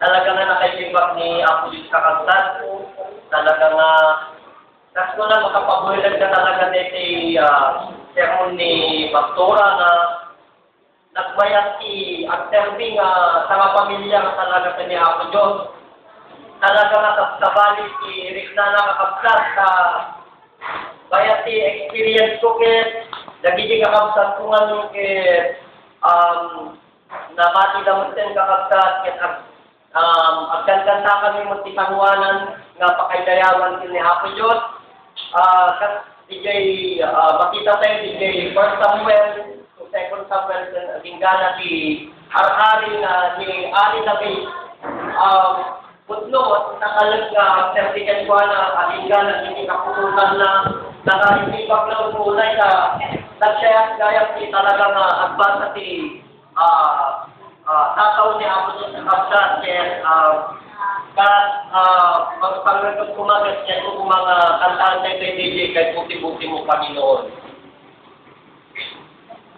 Talaga nga nakaisibak ni Apo Diyos kakagtad. Talaga nga, kas ko na makapabuhilan ka talaga dito sermon ni Pastora na nagbayat si Agterbi nga sa mga pamilya nga talaga sa ni Apo Diyos. Talaga nga kabalik si Rick na nakakagtad sa bayat si experience ko kit nagiging kakagtad ko nga nung kit namati damot din kakagtad kit agkanta kami magtitanguanan nga pakaidayawan ni Apo Diyos. DJ makita tayo DJ 1 Samuel, 2 Samuel, tingala si Hari na si Ali na kay Putlo, nakalag nga sertifikat ko na tingala hindi kaputusan na nakaisibak na ulay na nagsayat gaya si talaga nga agbasa si tataw ni Apo Diyos sa kapsat pagpaglagot kumagas yan kung mga kantaan tayo kay DJ kahit buti-buti mo Panginoon.